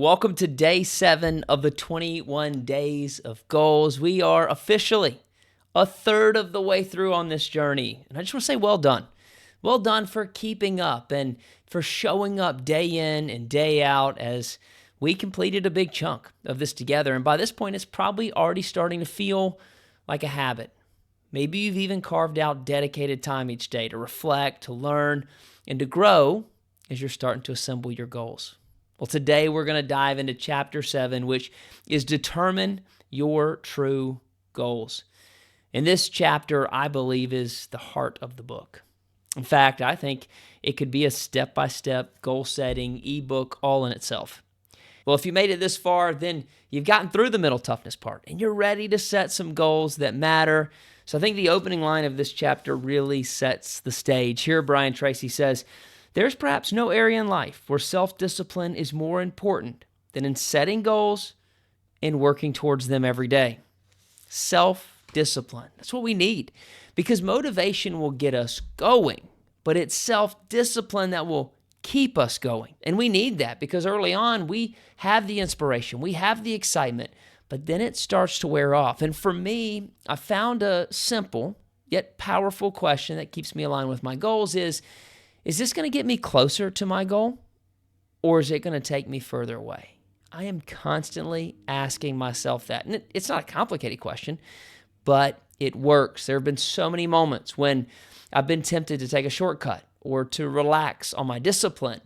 Welcome to day 7 of the 21 days of goals. We are officially a third of the way through on this journey. And I just want to say well done. Well done for keeping up and for showing up day in and day out as we completed a big chunk of this together. And by this point, it's probably already starting to feel like a habit. Maybe you've even carved out dedicated time each day to reflect, to learn, and to grow as you're starting to assemble your goals. Well, today we're going to dive into chapter 7, which is determine your true goals. And this chapter, I believe, is the heart of the book. In fact, I think it could be a step-by-step goal-setting ebook all in itself. Well, if you made it this far, then you've gotten through the mental toughness part, and you're ready to set some goals that matter. So I think the opening line of this chapter really sets the stage. Here, Tracy says, "There's perhaps no area in life where self-discipline is more important than in setting goals and working towards them every day." Self-discipline. That's what we need because motivation will get us going, but it's self-discipline that will keep us going. And we need that because early on we have the inspiration, we have the excitement, but then it starts to wear off. And for me, I found a simple yet powerful question that keeps me aligned with my goals is this going to get me closer to my goal, or is it going to take me further away? I am constantly asking myself that. And it's not a complicated question, but it works. There have been so many moments when I've been tempted to take a shortcut or to relax on my discipline.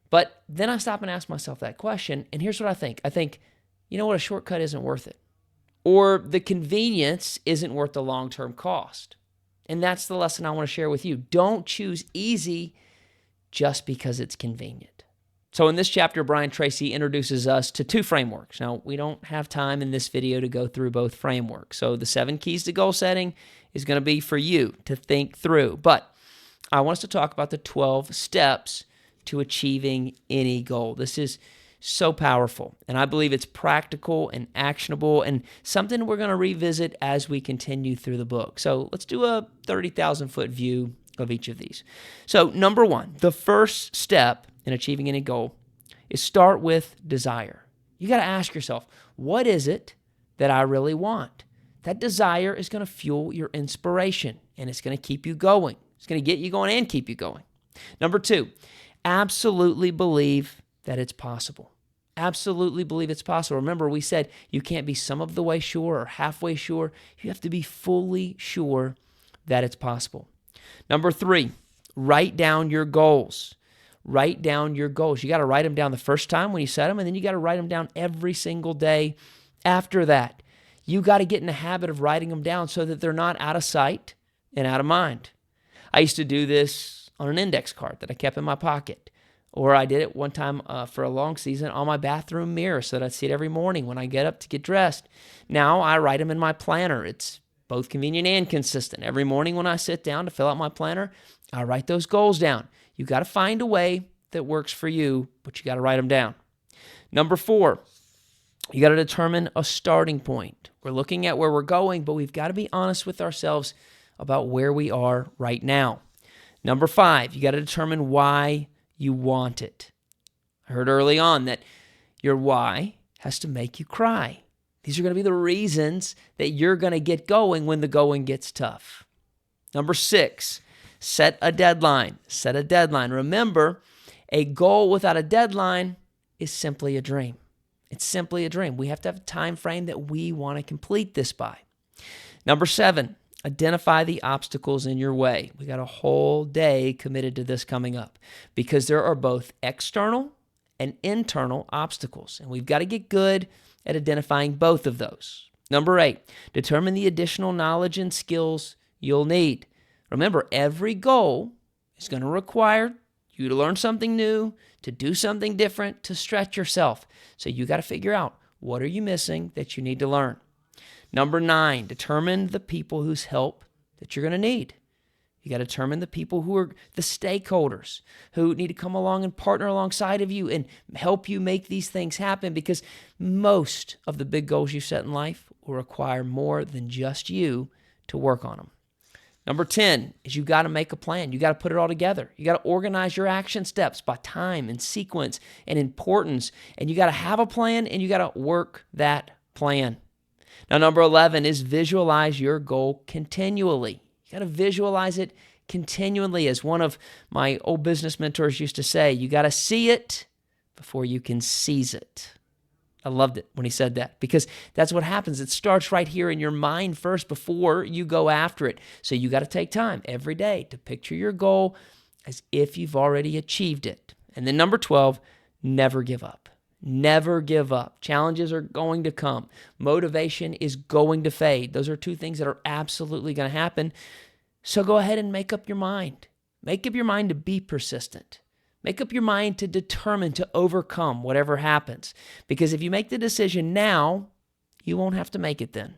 But then I stop and ask myself that question, and here's what I think. I think, you know what, a shortcut isn't worth it. Or the convenience isn't worth the long-term cost. And that's the lesson I want to share with you. Don't choose easy just because it's convenient. So in this chapter, Tracy introduces us to 2 frameworks. Now, we don't have time in this video to go through both frameworks. So the 7 keys to goal setting is going to be for you to think through. But I want us to talk about the 12 steps to achieving any goal. This is so powerful, and I believe it's practical and actionable and something we're going to revisit as we continue through the book. So let's do a 30,000-foot view of each of these. So number 1, the first step in achieving any goal is start with desire. You got to ask yourself, what is it that I really want? That desire is going to fuel your inspiration, and it's going to keep you going. It's going to get you going and keep you going. Number 2, absolutely believe that it's possible. Absolutely believe it's possible. Remember, we said you can't be some of the way sure or halfway sure. You have to be fully sure that it's possible. Number 3, write down your goals. Write down your goals. You got to write them down the first time when you set them, and then you got to write them down every single day after that. You got to get in the habit of writing them down so that they're not out of sight and out of mind. I used to do this on an index card that I kept in my pocket. Or I did it one time for a long season on my bathroom mirror so that I'd see it every morning when I get up to get dressed. Now I write them in my planner. It's both convenient and consistent. Every morning when I sit down to fill out my planner, I write those goals down. You got to find a way that works for you, but you got to write them down. Number 4, you got to determine a starting point. We're looking at where we're going, but we've got to be honest with ourselves about where we are right now. Number 5, you got to determine why you want it. I heard early on that your why has to make you cry. These are going to be the reasons that you're going to get going when the going gets tough. Number 6, set a deadline. Set a deadline. Remember, a goal without a deadline is simply a dream. It's simply a dream. We have to have a time frame that we want to complete this by. Number 7, identify the obstacles in your way. We got a whole day committed to this coming up because there are both external and internal obstacles, and we've got to get good at identifying both of those. Number 8, determine the additional knowledge and skills you'll need. Remember, every goal is going to require you to learn something new, to do something different, to stretch yourself. So you got to figure out, what are you missing that you need to learn? Number 9, determine the people whose help that you're going to need. You got to determine the people who are the stakeholders who need to come along and partner alongside of you and help you make these things happen, because most of the big goals you set in life will require more than just you to work on them. Number 10 is you got to make a plan. You got to put it all together. You got to organize your action steps by time and sequence and importance. And you got to have a plan and you got to work that plan. Now, number 11 is visualize your goal continually. You got to visualize it continually. As one of my old business mentors used to say, you got to see it before you can seize it. I loved it when he said that, because that's what happens. It starts right here in your mind first before you go after it. So you got to take time every day to picture your goal as if you've already achieved it. And then number 12, never give up. Never give up. Challenges are going to come. Motivation is going to fade. Those are two things that are absolutely going to happen. So go ahead and make up your mind. Make up your mind to be persistent. Make up your mind to determine to overcome whatever happens. Because if you make the decision now, you won't have to make it then.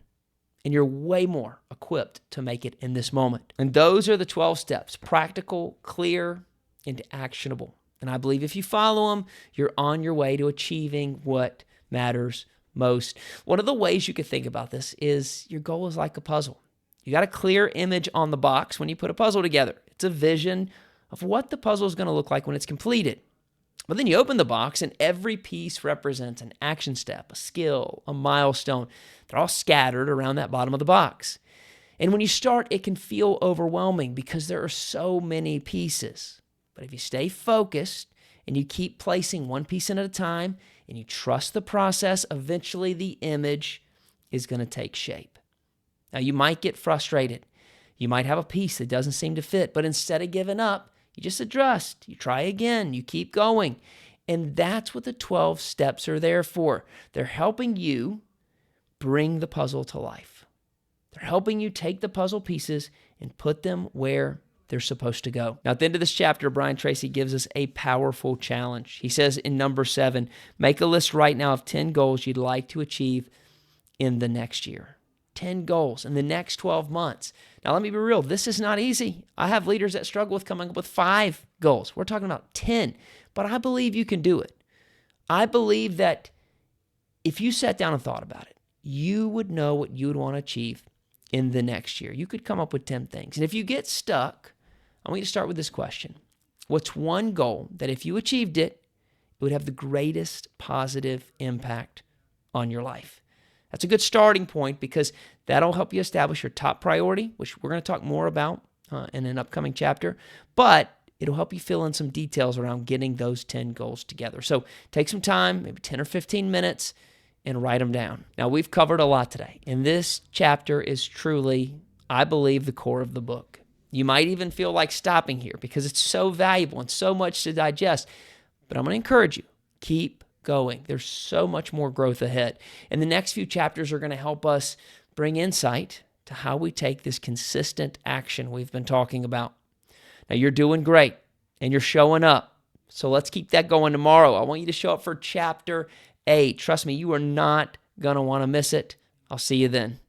And you're way more equipped to make it in this moment. And those are the 12 steps: practical, clear, and actionable. And I believe if you follow them, you're on your way to achieving what matters most. One of the ways you could think about this is your goal is like a puzzle. You got a clear image on the box when you put a puzzle together. It's a vision of what the puzzle is going to look like when it's completed. But then you open the box and every piece represents an action step, a skill, a milestone. They're all scattered around that bottom of the box. And when you start, it can feel overwhelming because there are so many pieces. But if you stay focused and you keep placing one piece in at a time and you trust the process, eventually the image is going to take shape. Now, you might get frustrated. You might have a piece that doesn't seem to fit, but instead of giving up, you just adjust, you try again, you keep going. And that's what the 12 steps are there for. They're helping you bring the puzzle to life. They're helping you take the puzzle pieces and put them where they're supposed to go. Now, at the end of this chapter, Brian Tracy gives us a powerful challenge. He says in number 7, make a list right now of 10 goals you'd like to achieve in the next year. 10 goals in the next 12 months. Now, let me be real. This is not easy. I have leaders that struggle with coming up with 5 goals. We're talking about 10, but I believe you can do it. I believe that if you sat down and thought about it, you would know what you would want to achieve in the next year. You could come up with 10 things. And if you get stuck, I want you to start with this question. What's one goal that if you achieved it, it would have the greatest positive impact on your life? That's a good starting point because that'll help you establish your top priority, which we're going to talk more about in an upcoming chapter, but it'll help you fill in some details around getting those 10 goals together. So take some time, maybe 10 or 15 minutes, and write them down. Now, we've covered a lot today, and this chapter is truly, I believe, the core of the book. You might even feel like stopping here because it's so valuable and so much to digest, but I'm going to encourage you, keep going. There's so much more growth ahead. And the next few chapters are going to help us bring insight to how we take this consistent action we've been talking about. Now, you're doing great and you're showing up. So let's keep that going tomorrow. I want you to show up for chapter 8. Trust me, you are not going to want to miss it. I'll see you then.